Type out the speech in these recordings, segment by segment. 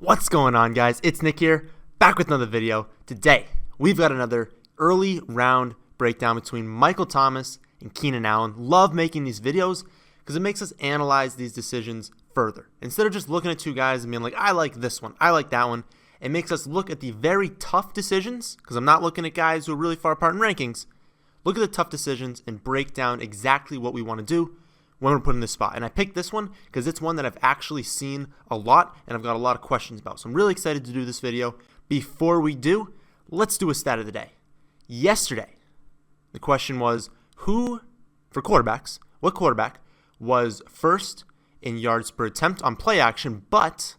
What's going on, guys? It's Nick here, back with another video. Today, we've got another early round breakdown between Michael Thomas and Keenan Allen. Love making these videos because it makes us analyze these decisions further. Instead of just looking at two guys and being like, I like this one, I like that one, it makes us look at the very tough decisions, because I'm not looking at guys who are really far apart in rankings. Look at the tough decisions and break down exactly what we want to do when we're put in this spot. And I picked this one because it's one that I've actually seen a lot and I've got a lot of questions about. So I'm really excited to do this video. Before we do, let's do a stat of the day. Yesterday, the question was for quarterbacks, what quarterback was first in yards per attempt on play action, but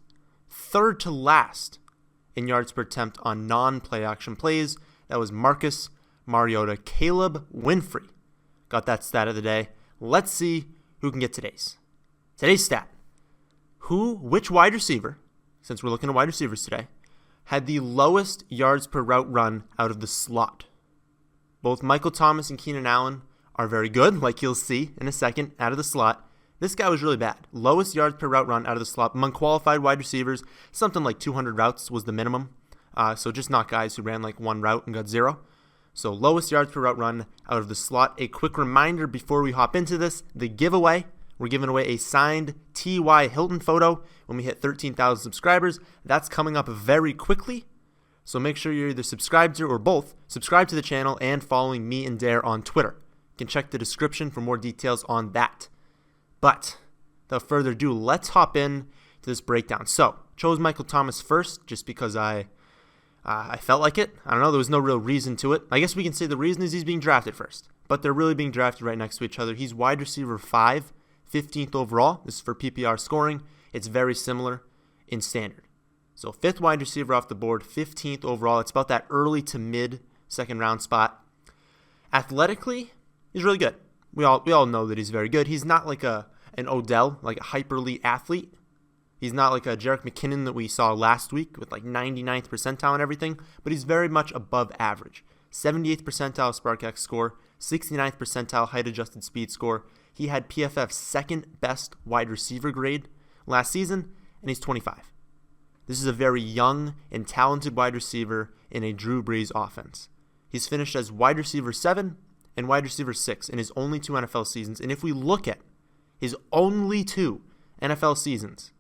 third to last in yards per attempt on non-play action plays? That was Marcus Mariota. Caleb Winfrey got that stat of the day. Let's see who can get today's stat. Which wide receiver, since we're looking at wide receivers today, had the lowest yards per route run out of the slot? Both Michael Thomas and Keenan Allen are very good, like you'll see in a second, out of the slot. This guy was really bad. Lowest yards per route run out of the slot among qualified wide receivers, something like 200 routes was the minimum. So just not guys who ran like one route and got 0. So lowest yards per route run out of the slot. A quick reminder before we hop into this, the giveaway. We're giving away a signed T.Y. Hilton photo when we hit 13,000 subscribers. That's coming up very quickly. So make sure you're either subscribed to or both. Subscribe to the channel and following me and Dare on Twitter. You can check the description for more details on that. But without further ado, let's hop in to this breakdown. So chose Michael Thomas first just because I felt like it. I don't know. There was no real reason to it. I guess we can say the reason is he's being drafted first. But they're really being drafted right next to each other. He's wide receiver 5, 15th overall. This is for PPR scoring. It's very similar in standard. So 5th wide receiver off the board, 15th overall. It's about that early to mid second round spot. Athletically, he's really good. We all know that he's very good. He's not like an Odell, like a hyper elite athlete. He's not like a Jerick McKinnon that we saw last week with like 99th percentile and everything, but he's very much above average. 78th percentile SparkX score, 69th percentile height-adjusted speed score. He had PFF's second best wide receiver grade last season, and he's 25. This is a very young and talented wide receiver in a Drew Brees offense. He's finished as wide receiver 7 and wide receiver 6 in his only 2 NFL seasons, and if we look at his only 2 NFL seasons,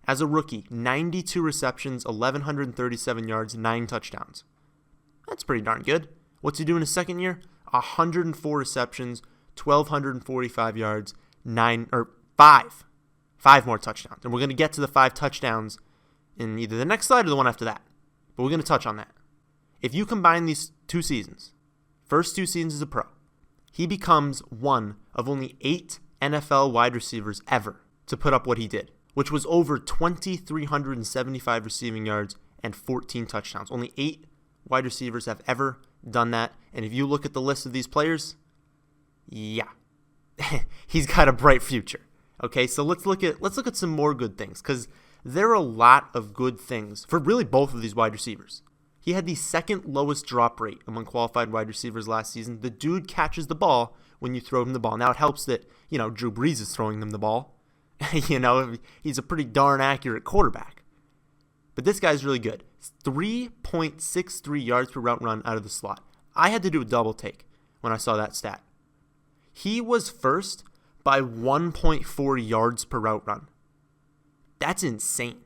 as a rookie, 92 receptions, 1,137 yards, 9 touchdowns. That's pretty darn good. What's he doing his second year? 104 receptions, 1,245 yards, 5 more touchdowns. And we're going to get to the 5 touchdowns in either the next slide or the one after that. But we're going to touch on that. If you combine these 2 seasons, first 2 seasons as a pro, he becomes one of only 8 NFL wide receivers ever to put up what he did, which was over 2,375 receiving yards and 14 touchdowns. Only 8 wide receivers have ever done that. And if you look at the list of these players, yeah, he's got a bright future. Okay, so let's look at some more good things, because there are a lot of good things for really both of these wide receivers. He had the second lowest drop rate among qualified wide receivers last season. The dude catches the ball when you throw him the ball. Now it helps that, Drew Brees is throwing them the ball. He's a pretty darn accurate quarterback. But this guy's really good. 3.63 yards per route run out of the slot. I had to do a double take when I saw that stat. He was first by 1.4 yards per route run. That's insane.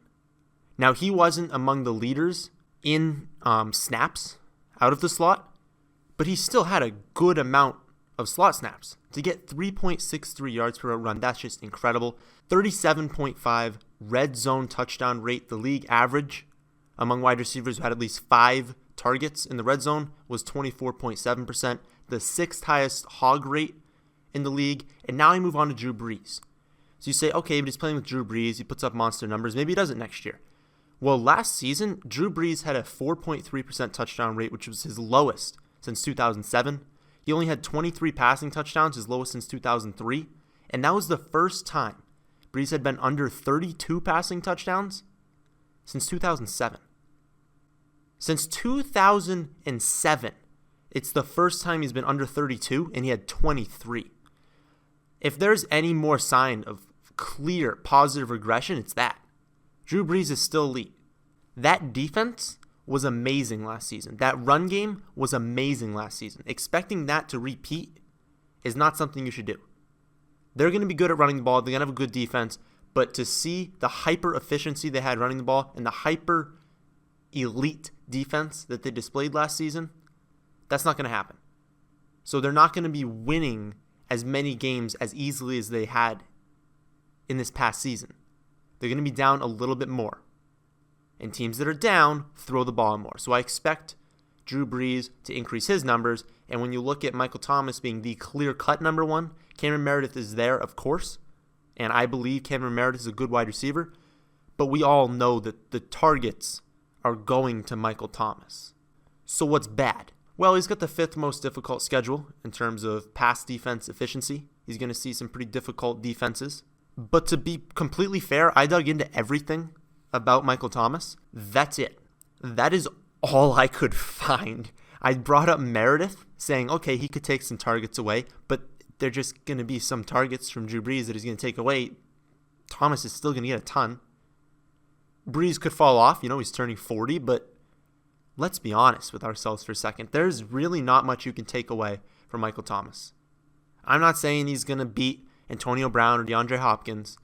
Now, he wasn't among the leaders in snaps out of the slot, but he still had a good amount of slot snaps. To get 3.63 yards per run, that's just incredible. 37.5 red zone touchdown rate. The league average among wide receivers who had at least 5 targets in the red zone was 24.7%. The 6th highest hog rate in the league. And now I move on to Drew Brees. So you say, okay, but he's playing with Drew Brees. He puts up monster numbers. Maybe he does it next year. Well, last season, Drew Brees had a 4.3% touchdown rate, which was his lowest since 2007. He only had 23 passing touchdowns, his lowest since 2003. And that was the first time Brees had been under 32 passing touchdowns since 2007. Since 2007, it's the first time he's been under 32, and he had 23. If there's any more sign of clear positive regression, it's that. Drew Brees is still elite. That defense was amazing last season. That run game was amazing last season. Expecting that to repeat is not something you should do. They're going to be good at running the ball. They're going to have a good defense. But to see the hyper efficiency they had running the ball and the hyper elite defense that they displayed last season, that's not going to happen. So they're not going to be winning as many games as easily as they had in this past season. They're going to be down a little bit more. And teams that are down throw the ball more. So I expect Drew Brees to increase his numbers. And when you look at Michael Thomas being the clear-cut number one, Cameron Meredith is there, of course. And I believe Cameron Meredith is a good wide receiver. But we all know that the targets are going to Michael Thomas. So what's bad? Well, he's got the 5th most difficult schedule in terms of pass defense efficiency. He's going to see some pretty difficult defenses. But to be completely fair, I dug into everything about Michael Thomas. That's it. That is all I could find. I brought up Meredith saying, okay, he could take some targets away, but they're just going to be some targets from Drew Brees that he's going to take away. Thomas is still going to get a ton. Brees could fall off. He's turning 40, but let's be honest with ourselves for a second. There's really not much you can take away from Michael Thomas. I'm not saying he's going to beat Antonio Brown or DeAndre Hopkins,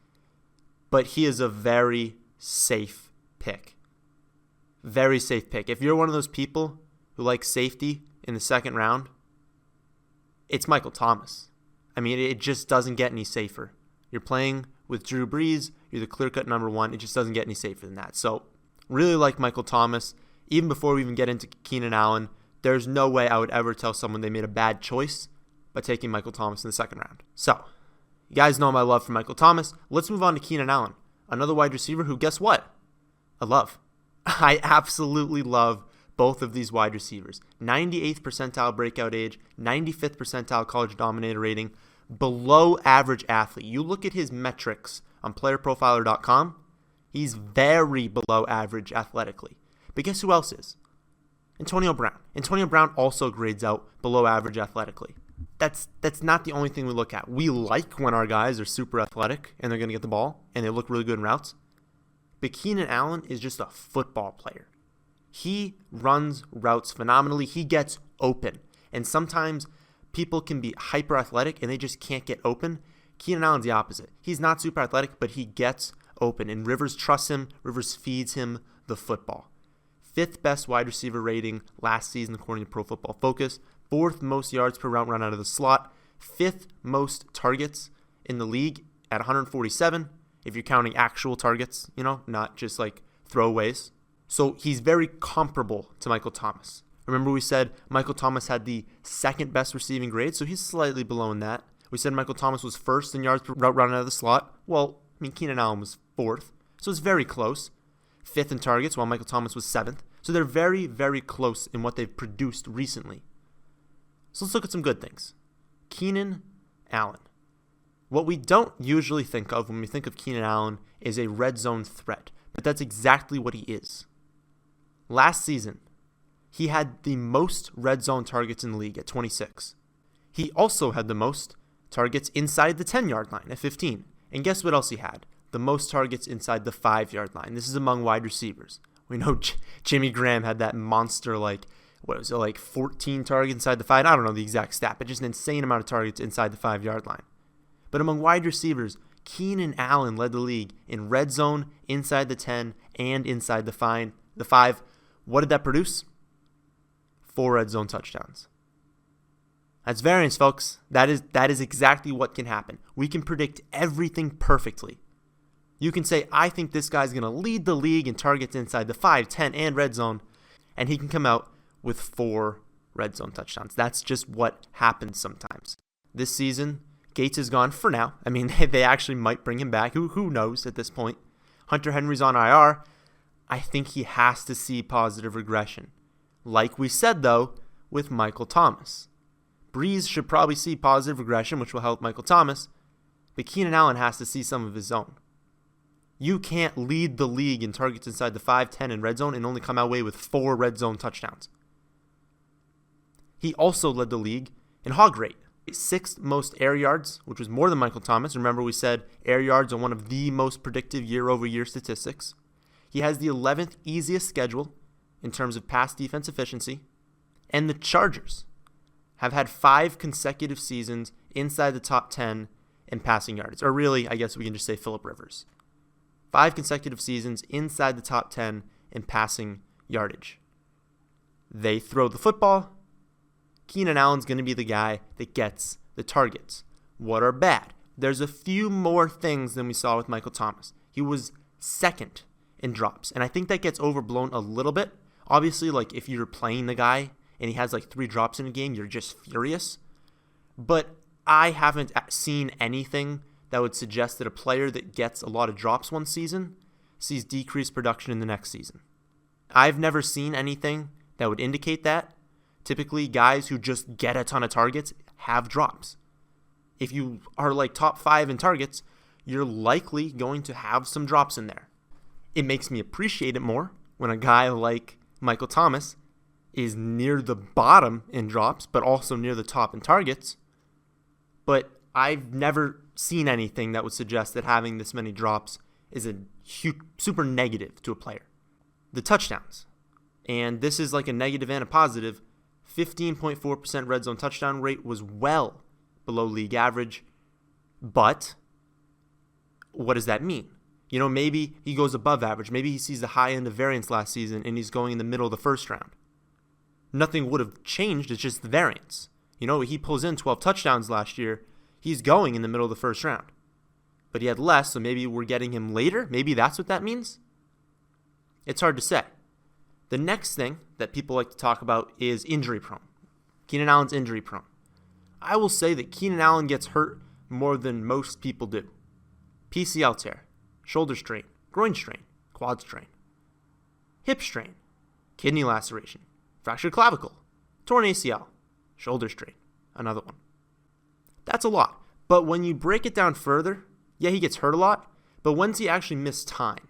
but he is a very safe pick. Very safe pick. If you're one of those people who like safety in the 2nd round, it's Michael Thomas. I mean, it just doesn't get any safer. You're playing with Drew Brees. You're the clear-cut number one. It just doesn't get any safer than that. So, really like Michael Thomas. Even before we even get into Keenan Allen, there's no way I would ever tell someone they made a bad choice by taking Michael Thomas in the 2nd round. So, you guys know my love for Michael Thomas. Let's move on to Keenan Allen, another wide receiver who, guess what? I love. I absolutely love both of these wide receivers. 98th percentile breakout age, 95th percentile college dominator rating, below average athlete. You look at his metrics on playerprofiler.com, he's very below average athletically. But guess who else is? Antonio Brown. Antonio Brown also grades out below average athletically. That's not the only thing we look at. We like when our guys are super athletic and they're going to get the ball and they look really good in routes. But Keenan Allen is just a football player. He runs routes phenomenally. He gets open. And sometimes people can be hyper athletic and they just can't get open. Keenan Allen's the opposite. He's not super athletic, but he gets open. And Rivers trusts him. Rivers feeds him the football. 5th best wide receiver rating last season according to Pro Football Focus. 4th most yards per route run out of the slot. 5th most targets in the league at 147. If you're counting actual targets, not just like throwaways. So he's very comparable to Michael Thomas. Remember we said Michael Thomas had the 2nd best receiving grade, so he's slightly below in that. We said Michael Thomas was 1st in yards per route run out of the slot. Well, Keenan Allen was 4th, so it's very close. 5th in targets, while Michael Thomas was 7th. So they're very, very close in what they've produced recently. So let's look at some good things. Keenan Allen. What we don't usually think of when we think of Keenan Allen is a red zone threat, but that's exactly what he is. Last season, he had the most red zone targets in the league at 26. He also had the most targets inside the 10-yard line at 15. And guess what else he had? The most targets inside the 5-yard line. This is among wide receivers. We know Jimmy Graham had that monster, 14 targets inside the 5? I don't know the exact stat, but just an insane amount of targets inside the 5-yard line. But among wide receivers, Keenan Allen led the league in red zone, inside the 10, and inside the 5. What did that produce? 4 red zone touchdowns. That's variance, folks. That is exactly what can happen. We can predict everything perfectly. You can say, I think this guy's going to lead the league in targets inside the 5, 10, and red zone, and he can come out with 4 red zone touchdowns. That's just what happens sometimes. This season, Gates is gone for now. I mean, they actually might bring him back. Who knows at this point? Hunter Henry's on IR. I think he has to see positive regression. Like we said, though, with Michael Thomas. Brees should probably see positive regression, which will help Michael Thomas, but Keenan Allen has to see some of his own. You can't lead the league in targets inside the 5, 10, and red zone and only come away with 4 red zone touchdowns. He also led the league in hog rate. 6th most air yards, which was more than Michael Thomas. Remember we said air yards are one of the most predictive year-over-year statistics. He has the 11th easiest schedule in terms of pass defense efficiency, and the Chargers have had 5 consecutive seasons inside the top 10 in passing yards. Or really, I guess we can just say Phillip Rivers. 5 consecutive seasons inside the top 10 in passing yardage. They throw the football. Keenan Allen's going to be the guy that gets the targets. What are bad? There's a few more things than we saw with Michael Thomas. He was second in drops, and I think that gets overblown a little bit. Obviously, like if you're playing the guy and he has like 3 drops in a game, you're just furious. But I haven't seen anything that would suggest that a player that gets a lot of drops one season sees decreased production in the next season. I've never seen anything that would indicate that. Typically, guys who just get a ton of targets have drops. If you are like top 5 in targets, you're likely going to have some drops in there. It makes me appreciate it more when a guy like Michael Thomas is near the bottom in drops, but also near the top in targets. But I've never seen anything that would suggest that having this many drops is a super negative to a player. The touchdowns, and this is like a negative and a positive, 15.4% red zone touchdown rate was well below league average. But what does that mean? You know, maybe he goes above average. Maybe he sees the high end of variance last season and he's going in the middle of the first round. Nothing would have changed. It's just the variance. You know, he pulls in 12 touchdowns last year. He's going in the middle of the first round. But he had less, so maybe we're getting him later. Maybe that's what that means. It's hard to say. The next thing that people like to talk about is injury prone. Keenan Allen's injury prone. I will say that Keenan Allen gets hurt more than most people do. PCL tear, shoulder strain, groin strain, quad strain, hip strain, kidney laceration, fractured clavicle, torn ACL, shoulder strain, another one. That's a lot. But when you break it down further, yeah, he gets hurt a lot, but when's he actually miss time?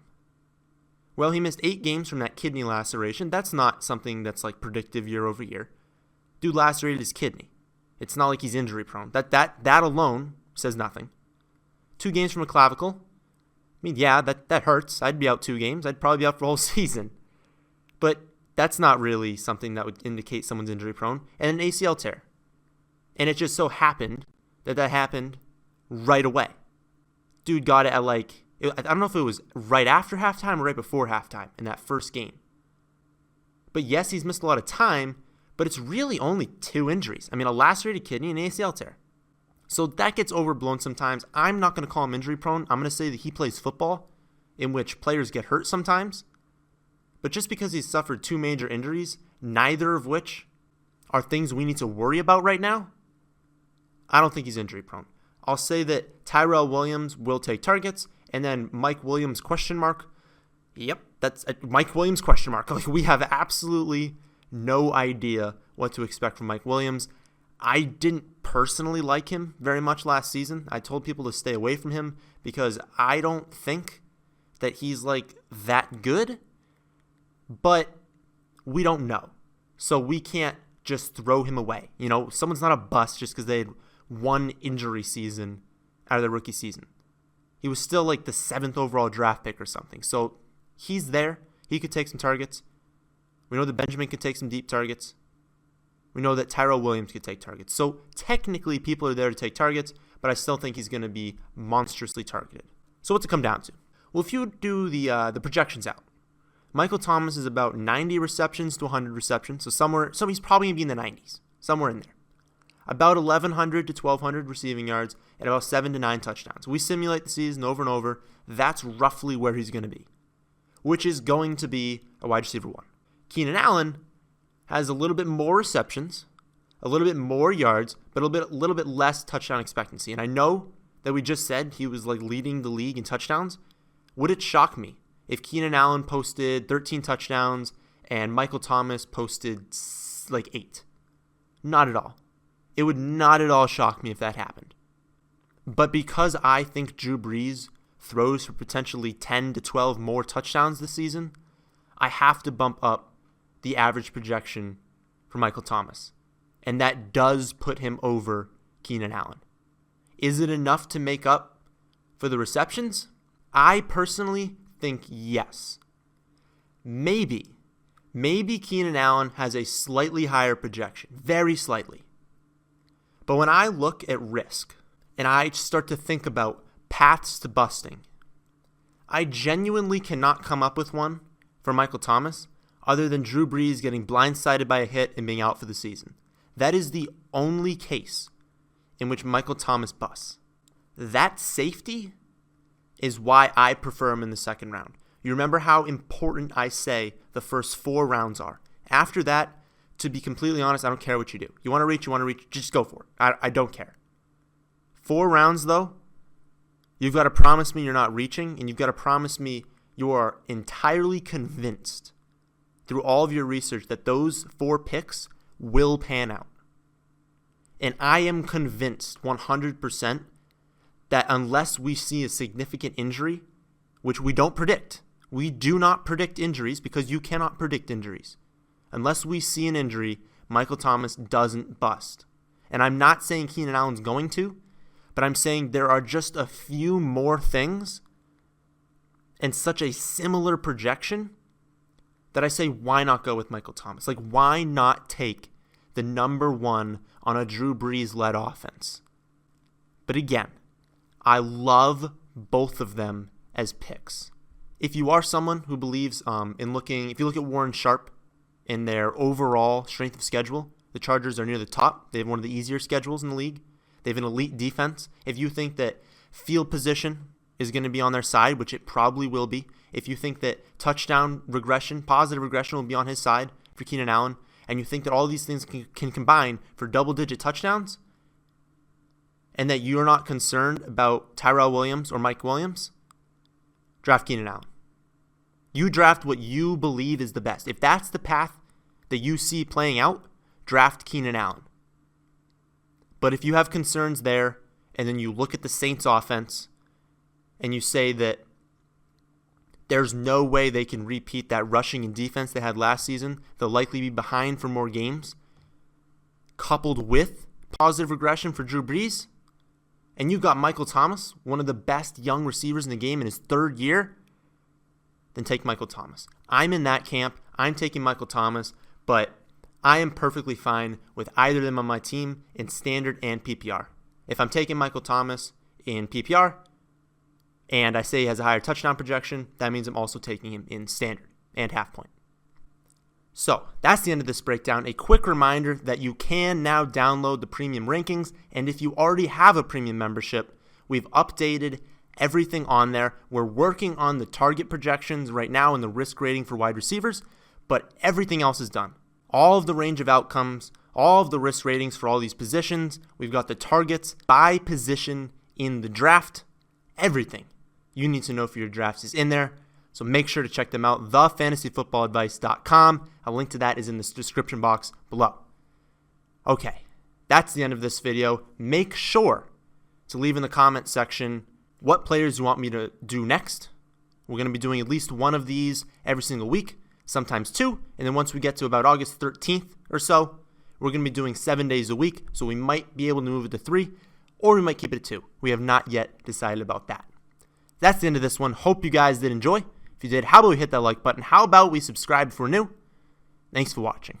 Well, he missed 8 games from that kidney laceration. That's not something that's like predictive year over year. Dude lacerated his kidney. It's not like he's injury prone. That alone says nothing. 2 games from a clavicle. I mean, yeah, that hurts. I'd be out 2 games. I'd probably be out for a whole season. But that's not really something that would indicate someone's injury prone. And an ACL tear. And it just so happened that happened right away. Dude got it at I don't know if it was right after halftime or right before halftime in that first game. But yes, he's missed a lot of time, but it's really only 2 injuries. I mean, a lacerated kidney and an ACL tear. So that gets overblown sometimes. I'm not going to call him injury prone. I'm going to say that he plays football, in which players get hurt sometimes. But just because he's suffered 2 major injuries, neither of which are things we need to worry about right now, I don't think he's injury prone. I'll say that Tyrell Williams will take targets, and then Mike Williams ? Yep, that's Mike Williams ? Like, we have absolutely no idea what to expect from Mike Williams. I didn't personally like him very much last season. I told people to stay away from him because I don't think that he's like that good, but we don't know. So we can't just throw him away. You know, someone's not a bust just because they had 1 injury season out of their rookie season. He was still like the 7th overall draft pick or something. So he's there. He could take some targets. We know that Benjamin could take some deep targets. We know that Tyrell Williams could take targets. So technically people are there to take targets, but I still think he's going to be monstrously targeted. So what's it come down to? Well, if you do the projections out, Michael Thomas is about 90 receptions to 100 receptions. So he's probably going to be in the 90s, somewhere in there. About 1,100 to 1,200 receiving yards and about 7 to 9 touchdowns. We simulate the season over and over. That's roughly where he's going to be, which is going to be a wide receiver 1. Keenan Allen has a little bit more receptions, a little bit more yards, but a little bit less touchdown expectancy. And I know that we just said he was like leading the league in touchdowns. Would it shock me if Keenan Allen posted 13 touchdowns and Michael Thomas posted like 8? Not at all. It would not at all shock me if that happened. But because I think Drew Brees throws for potentially 10 to 12 more touchdowns this season, I have to bump up the average projection for Michael Thomas. And that does put him over Keenan Allen. Is it enough to make up for the receptions? I personally think yes. maybe Keenan Allen has a slightly higher projection, very slightly. But when I look at risk and I start to think about paths to busting, I genuinely cannot come up with one for Michael Thomas other than Drew Brees getting blindsided by a hit and being out for the season. That is the only case in which Michael Thomas busts. That safety is why I prefer him in the second round. You remember how important I say the first 4 rounds are. After that, to be completely honest, I don't care what you do. You want to reach, just go for it. I don't care. 4 rounds, though, you've got to promise me you're not reaching, and you've got to promise me you are entirely convinced through all of your research that those 4 picks will pan out. And I am convinced 100% that unless we see a significant injury, which we don't predict, we do not predict injuries because you cannot predict injuries. Unless we see an injury, Michael Thomas doesn't bust. And I'm not saying Keenan Allen's going to, but I'm saying there are just a few more things and such a similar projection that I say, why not go with Michael Thomas? Like, why not take the number 1 on a Drew Brees-led offense? But again, I love both of them as picks. If you are someone who believes if you look at Warren Sharp in their overall strength of schedule, the Chargers are near the top. They have one of the easier schedules in the league. They have an elite defense. If you think that field position is going to be on their side, which it probably will be, if you think that touchdown regression, positive regression will be on his side for Keenan Allen, and you think that all these things can combine for double-digit touchdowns, and that you're not concerned about Tyrell Williams or Mike Williams, draft Keenan Allen. You draft what you believe is the best. If that's the path that you see playing out, draft Keenan Allen. But if you have concerns there, and then you look at the Saints offense, and you say that there's no way they can repeat that rushing and defense they had last season, they'll likely be behind for more games, coupled with positive regression for Drew Brees, and you've got Michael Thomas, one of the best young receivers in the game in his 3rd year, then take Michael Thomas. I'm in that camp. I'm taking Michael Thomas, but I am perfectly fine with either of them on my team in standard and PPR. If I'm taking Michael Thomas in PPR and I say he has a higher touchdown projection, that means I'm also taking him in standard and half point. So that's the end of this breakdown. A quick reminder that you can now download the premium rankings, and if you already have a premium membership, we've updated everything on there. We're working on the target projections right now and the risk rating for wide receivers, but everything else is done. All of the range of outcomes, all of the risk ratings for all these positions. We've got the targets by position in the draft. Everything you need to know for your drafts is in there. So make sure to check them out, thefantasyfootballadvice.com. A link to that is in the description box below. Okay, that's the end of this video. Make sure to leave in the comment section what players you want me to do next. We're going to be doing at least one of these every single week, sometimes 2. And then once we get to about August 13th or so, we're going to be doing 7 days a week. So we might be able to move it to 3, or we might keep it at 2. We have not yet decided about that. That's the end of this one. Hope you guys did enjoy. If you did, how about we hit that like button? How about we subscribe if we're new? Thanks for watching.